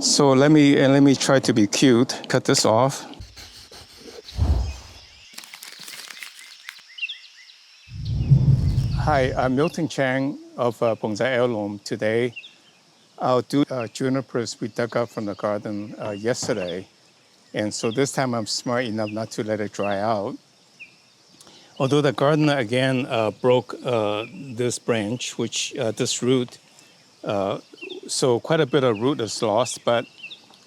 So let me try to be cute. Cut this off. Hi, I'm miltonchang of Bonsaiheirloom. Today, I'll do junipers we dug up from the garden yesterday. And so this time I'm smart enough not to let it dry out. Although the gardener again broke this branch, this root, so quite a bit of root is lost. But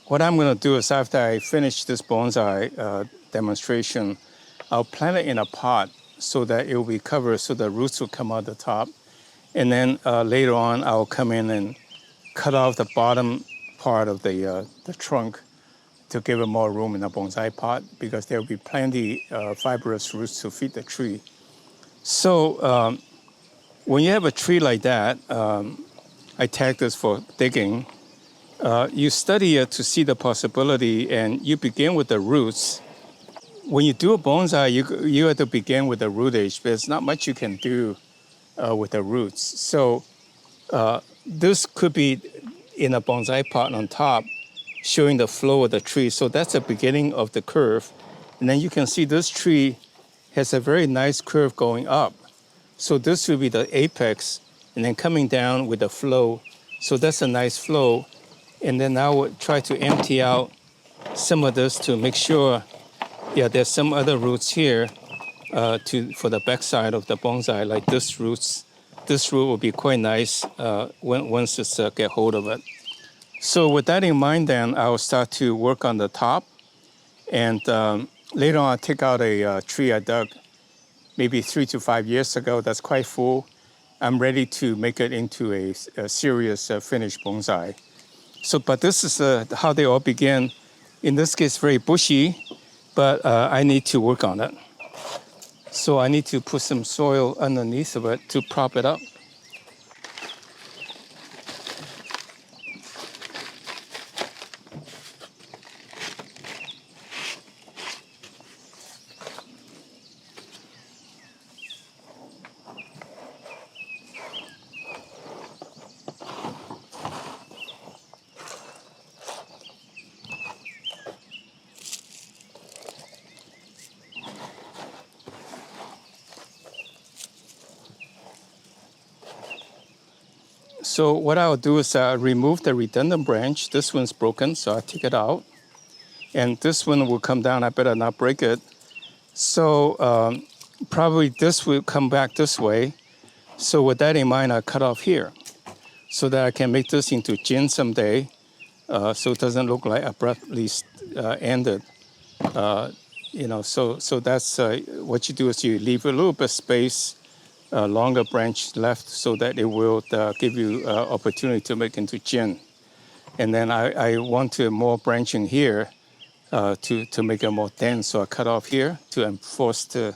what I'm going to do is after I finish this bonsai demonstration, I'll plant it in a pot so that it will be covered so the roots will come out the top. And then later on, I'll come in and cut off the bottom part of the trunk to give it more room in the bonsai pot because there will be plenty fibrous roots to feed the tree. So when you have a tree like that, I tag this for digging. You study it to see the possibility, and you begin with the roots. When you do a bonsai, you have to begin with the rootage. There's not much you can do with the roots. So this could be in a bonsai pot on top, showing the flow of the tree. So that's the beginning of the curve. And then you can see this tree has a very nice curve going up. So this will be the apex, and then coming down with the flow. So that's a nice flow. And then now we'll try to empty out some of this to make sure, yeah, there's some other roots here for the backside of the bonsai, like this roots. This root will be quite nice once it's get hold of it. So with that in mind, then I'll start to work on the top. And later on, I'll take out a tree I dug maybe 3 to 5 years ago that's quite full. I'm ready to make it into a serious finished bonsai. So, but this is how they all begin. In this case, very bushy, but I need to work on it. So I need to put some soil underneath of it to prop it up. So what I'll do is remove the redundant branch. This one's broken, so I'll take it out. And this one will come down. I better not break it. So probably this will come back this way. So with that in mind, I'll cut off here so that I can make this into gin someday, so it doesn't look like abruptly ended. So that's what you do is you leave a little bit of space, longer branch left so that it will give you opportunity to make into gin. And then I want to more branching here to make it more dense. So I cut off here to enforce the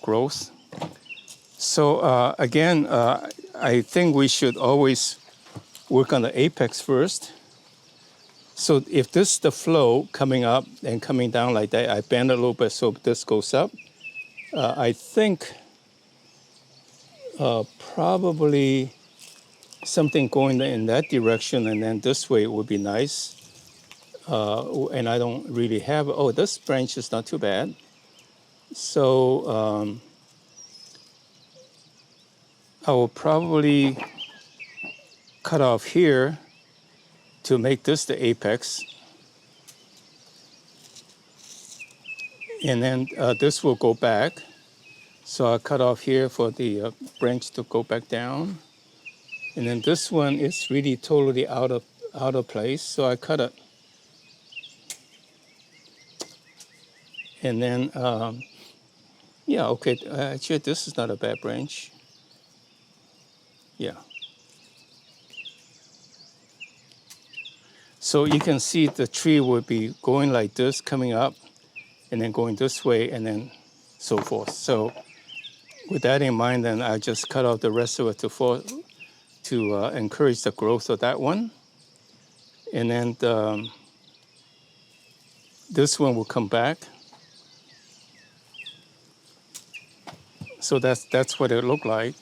growth. So again, I think we should always work on the apex first. So if this is the flow coming up and coming down like that, I bend a little bit so this goes up. I think probably something going in that direction, and then this way would be nice. And I don't really have, this branch is not too bad. So I will probably cut off here to make this the apex. And then this will go back. So I'll cut off here for the branch to go back down. And then this one is really totally out of place, so I cut it. And then, yeah, okay, actually this is not a bad branch. Yeah. So you can see the tree will be going like this, coming up, and then going this way, and then so forth. So with that in mind, then I just cut off the rest of it to encourage the growth of that one. And then this one will come back. So that's what it looked like.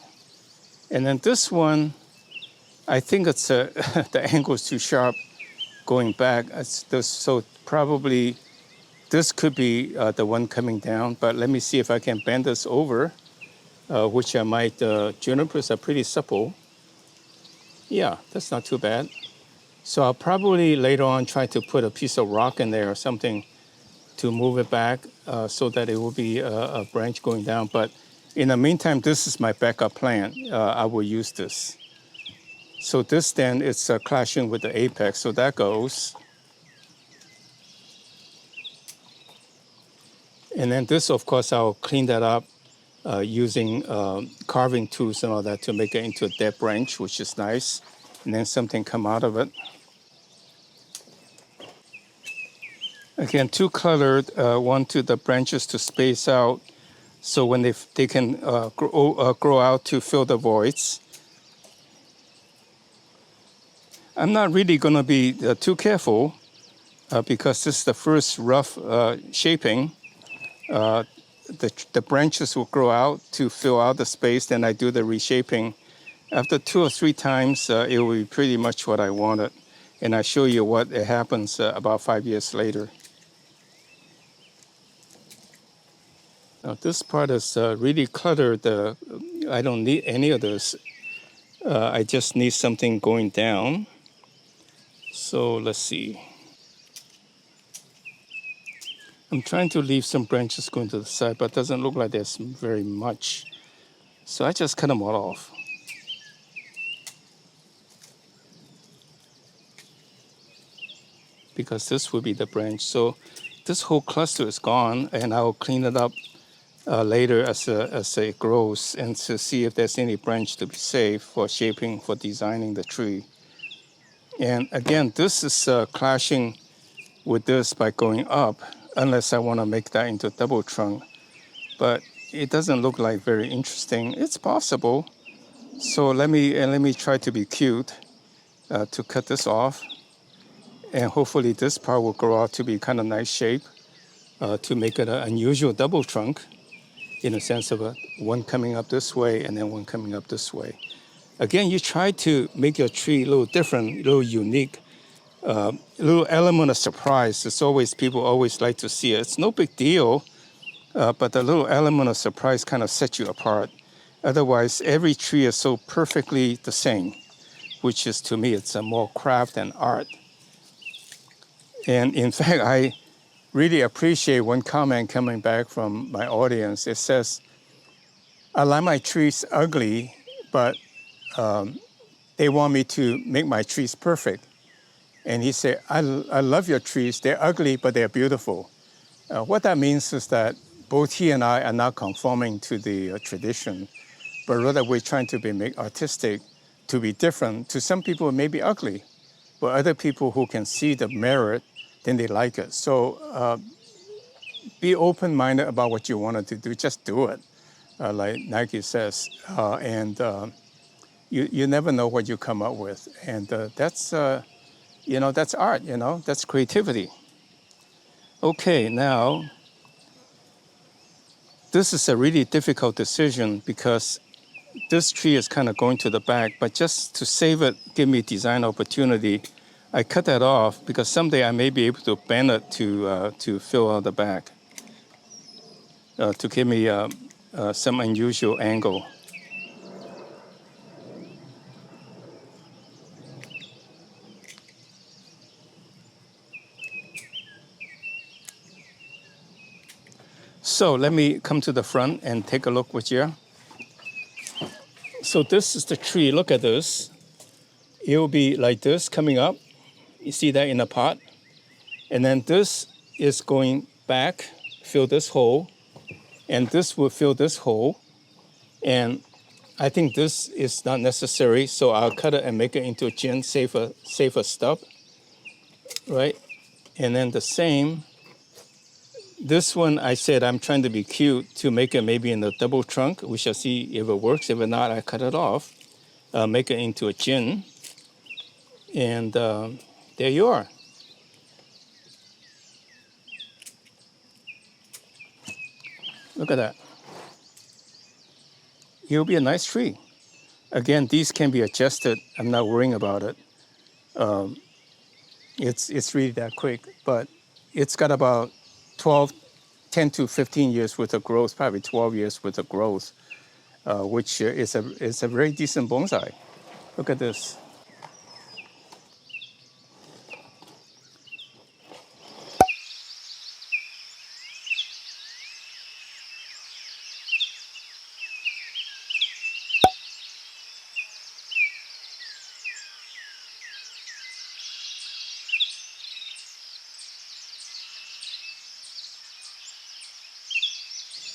And then this one, I think it's the angle is too sharp. going back. So probably this could be the one coming down, but let me see if I can bend this over, which I might. Junipers are pretty supple. Yeah, that's not too bad. So I'll probably later on try to put a piece of rock in there or something to move it back so that it will be a branch going down. But in the meantime, this is my backup plan. I will use this. So this then it's clashing with the apex, so that goes. And then this, of course, I'll clean that up using carving tools and all that to make it into a dead branch, which is nice. And then something come out of it. Again, two colored, one to the branches to space out, so when they can grow out to fill the voids. I'm not really going to be too careful because this is the first rough shaping. The branches will grow out to fill out the space, then I do the reshaping. After 2 or 3 times, it will be pretty much what I wanted. And I show you what happens about 5 years later. Now this part is really cluttered. I don't need any of this. I just need something going down. So let's see. I'm trying to leave some branches going to the side, but it doesn't look like there's very much. So I just cut them all off. Because this will be the branch. So this whole cluster is gone, and I'll clean it up later as it grows, and to see if there's any branch to be saved for shaping, for designing the tree. And again, this is clashing with this by going up, unless I want to make that into a double trunk. But it doesn't look like very interesting. It's possible. So let me try to be cute to cut this off. And hopefully this part will grow out to be kind of nice shape to make it an unusual double trunk in a sense of one coming up this way and then one coming up this way. Again, you try to make your tree a little different, a little unique, a little element of surprise. It's always, people always like to see it. It's no big deal, but the little element of surprise kind of sets you apart. Otherwise, every tree is so perfectly the same, which is, to me, it's a more craft and art. And in fact, I really appreciate one comment coming back from my audience. It says, I like my trees ugly, but they want me to make my trees perfect. And he said, I love your trees. They're ugly, but they're beautiful. What that means is that both he and I are not conforming to the tradition, but rather we're trying to be make artistic, to be different. To some people, it may be ugly, but other people who can see the merit, then they like it. So be open-minded about what you wanted to do. Just do it, like Nike says. You never know what you come up with. And that's, that's art, that's creativity. Okay, now, this is a really difficult decision because this tree is kind of going to the back, but just to save it, give me design opportunity, I cut that off because someday I may be able to bend it to fill out the back, to give me some unusual angle. So let me come to the front and take a look with you. So this is the tree. Look at this. It will be like this coming up. You see that in the pot? And then this is going back, fill this hole, and this will fill this hole. And I think this is not necessary, so I'll cut it and make it into a gin, save a stub, right? And then the same. This one, I said I'm trying to be cute to make it maybe in the double trunk. We shall see if it works. If not, I cut it off, make it into a gin. And there you are. Look at that. It'll be a nice tree. Again, these can be adjusted. I'm not worrying about it. It's really that quick, but it's got about 12, 10 to 15 years worth of growth, probably 12 years worth of growth, which is a very decent bonsai. Look at this.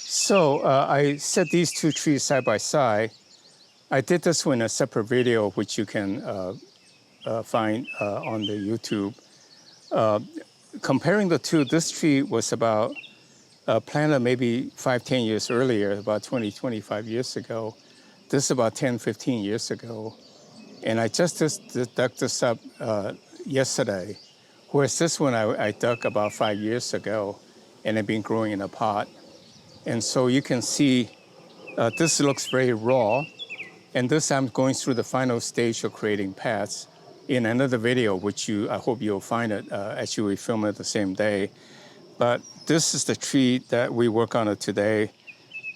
So I set these two trees side by side. I did this one in a separate video, which you can find on the YouTube. Comparing the two, this tree was about planted maybe 5, 10 years earlier, about 20, 25 years ago. This is about 10, 15 years ago. And I just dug this up yesterday, whereas this one I dug about 5 years ago, and it's been growing in a pot. And so you can see this looks very raw, and this I'm going through the final stage of creating paths in another video, which I hope you'll find it. Actually, we film it the same day. But this is the tree that we work on it today,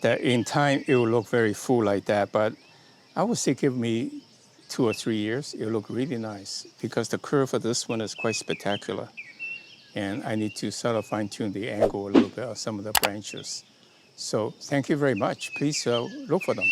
that in time it will look very full like that. But I would say give me 2 or 3 years, it'll look really nice, because the curve of this one is quite spectacular. And I need to sort of fine tune the angle a little bit of some of the branches. So thank you very much. Please look for them.